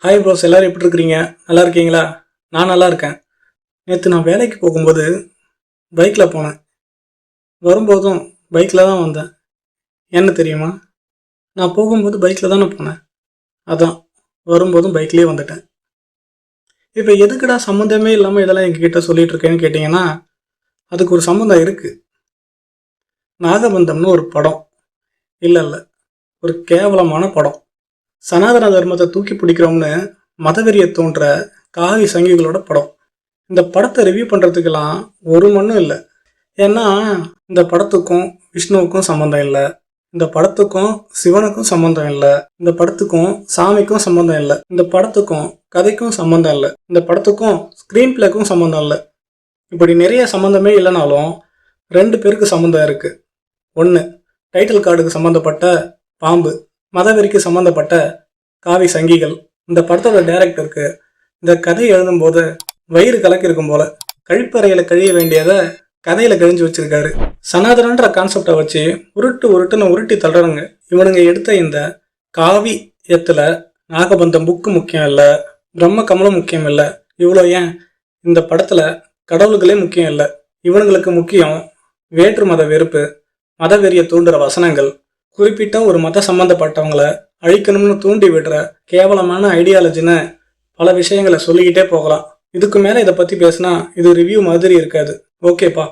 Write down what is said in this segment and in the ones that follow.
Hi bros, எல்லோரும் எப்படி இருக்கிறீங்க? நல்லா இருக்கீங்களா? நான் நல்லா இருக்கேன். நேற்று நான் வேலைக்கு போகும்போது பைக்கில் போனேன். வரும்போதும் பைக்கில் தான் வந்தேன். என்ன தெரியுமா? நான் போகும்போது பைக்கில் தானே போனேன். அதான் வரும்போதும் பைக்லேயே வந்துட்டேன். இப்போ எதுக்குடா சம்மந்தமே இல்லாமல் இதெல்லாம் எங்ககிட்ட சொல்லிட்டு இருக்கேன்னு கேட்டிங்கன்னா, அதுக்கு ஒரு சம்மந்தம் இருக்குது. நாகபந்தம்னு ஒரு படம். இல்லை, ஒரு கேவலமான படம். சனாதன தர்மத்தை தூக்கி பிடிக்கிறோம்னு மதவெறியை தோன்ற காவி சங்கிகளோட படம். இந்த படத்தை ரிவ்யூ பண்ணுறதுக்கெல்லாம் ஒரு மண்ணும் இல்லை. ஏன்னா இந்த படத்துக்கும் விஷ்ணுவுக்கும் சம்மந்தம் இல்லை, இந்த படத்துக்கும் சிவனுக்கும் சம்மந்தம் இல்லை, இந்த படத்துக்கும் சாமிக்கும் சம்மந்தம் இல்லை, இந்த படத்துக்கும் கதைக்கும் சம்மந்தம் இல்லை, இந்த படத்துக்கும் ஸ்க்ரீன் பிளேக்கும் சம்மந்தம் இல்லை. இப்படி நிறைய சம்மந்தமே இல்லைனாலும் 2 பேருக்கு சம்மந்தம் இருக்குது. ஒன்று, டைட்டில் கார்டுக்கு சம்மந்தப்பட்ட பாம்பு, மதவெறிக்கு சம்மந்தப்பட்ட காவி சங்கிகள். இந்த படத்தோட டைரக்டருக்கு இந்த கதை எழுதும்போது வயிறு கலக்கிருக்கும் போல. கழிப்பறையில் கழிய வேண்டியதை கதையில் கழிஞ்சு வச்சிருக்காரு. சனாதனன்ற கான்செப்டை வச்சு உருட்டுன்னு உருட்டி தள்ளுறாங்க. இவனுங்க எடுத்த இந்த காவி எத்துல நாகபந்தம் புக்கு முக்கியம் இல்லை, பிரம்ம கமலம் முக்கியம் இல்லை, இவ்வளோ ஏன் இந்த படத்தில் கடவுள்களே முக்கியம் இல்லை. இவனுங்களுக்கு முக்கியம் வேற்று மத வெறுப்பு, மதவெறியை தூண்டுற வசனங்கள், குறிப்பிட்ட ஒரு மத சம்பந்தப்பட்டவங்களை அழிக்கணும்னு தூண்டி விடுற கேவலமான ஐடியாலஜின்னு பல விஷயங்களை சொல்லிக்கிட்டே போகலாம். இதுக்கு மேலே இதை பற்றி பேசினா இது ரிவ்யூ மாதிரி இருக்காது. ஓகேப்பா,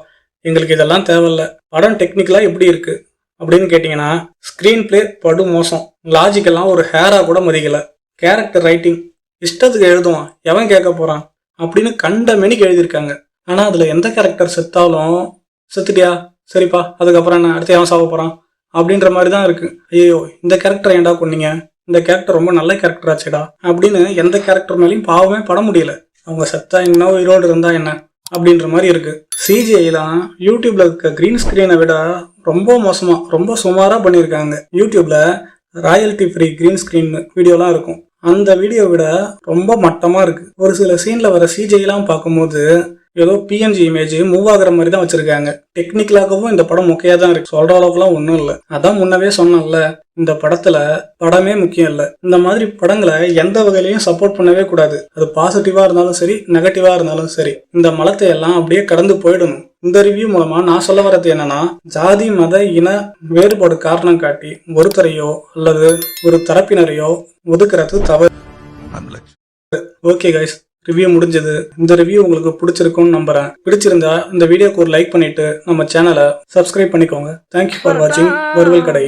எங்களுக்கு இதெல்லாம் தேவையில்ல. படம் டெக்னிக்கலாக எப்படி இருக்குது அப்படின்னு கேட்டிங்கன்னா, ஸ்க்ரீன் பிளே படு மோசம். லாஜிக்கெல்லாம் ஒரு ஹேராக கூட மதிக்கலை. கேரக்டர் ரைட்டிங் இஷ்டத்துக்கு எழுதுவான், எவன் கேட்க போகிறான் அப்படின்னு கண்ட மெனிக்கு எழுதியிருக்காங்க. ஆனால் அதில் எந்த கேரக்டர் செத்தாலும் செத்துட்டியா சரிப்பா, அதுக்கப்புறம் என்ன அடுத்து எவன் சாக போகிறான் அப்படின்ற மாதிரி தான் இருக்குது. ஐயோ, இந்த கேரக்டர் ஏன்டா கொன்னீங்க, இந்த கேரக்டர் ரொம்ப நல்ல கேரக்டர் ஆச்சுடா அப்படின்னு எந்த கேரக்டர் மேலேயும் பாவமே பட முடியல. அவங்க செத்தா என்ன, உயிரோடு இருந்தா என்ன அப்படின்ற மாதிரி இருக்கு. சிஜிஐலாம் யூடியூப்ல இருக்க கிரீன் ஸ்கிரீனை விட ரொம்ப மோசமா, ரொம்ப சுமாராக பண்ணியிருக்காங்க. யூடியூப்ல ராயல்டி ஃப்ரீ கிரீன் ஸ்கிரீன் வீடியோலாம் இருக்கும். அந்த வீடியோ விட ரொம்ப மட்டமா இருக்கு. ஒரு சில சீன்ல வர சிஜிஐலாம் பார்க்கும்போது ஏதோ பிஎன்ஜி இமேஜ் மூவ் ஆகுற மாதிரி தான் வச்சிருக்காங்க. டெக்னிக்கலாகவும் இந்த படம் முக்கியா தான் இருக்கு. சொல்ற அளவுக்குலாம் ஒன்றும் இல்லை. அதான் முன்னவே சொன்னேன்ல, இந்த படத்துல படமே முக்கியம் இல்லை. இந்த மாதிரி படங்களை எந்த வகையிலையும் சப்போர்ட் பண்ணவே கூடாது. அது பாசிட்டிவா இருந்தாலும் சரி, நெகட்டிவா இருந்தாலும் சரி. இந்த மலத்தை எல்லாம் அப்படியே கடந்து போயிடணும். இந்த ரிவ்யூ மூலமா நான் சொல்ல வரது என்னன்னா, ஜாதி மத இன வேறுபாடு காரணம் காட்டி ஒருத்தரையோ அல்லது ஒரு தரப்பினரையோ ஒதுக்குறது தவறு. ஓகே கைஸ், ரிவ்யூ முடிஞ்சது. இந்த ரிவ்யூ உங்களுக்கு பிடிச்சிருக்கும்னு நம்புறேன். பிடிச்சிருந்தா இந்த வீடியோக்கு ஒரு லைக் பண்ணிட்டு நம்ம சேனலை சப்ஸ்கிரைப் பண்ணிக்கோங்க. தேங்க்யூ ஃபார் வாட்சிங். வருவல் கடை.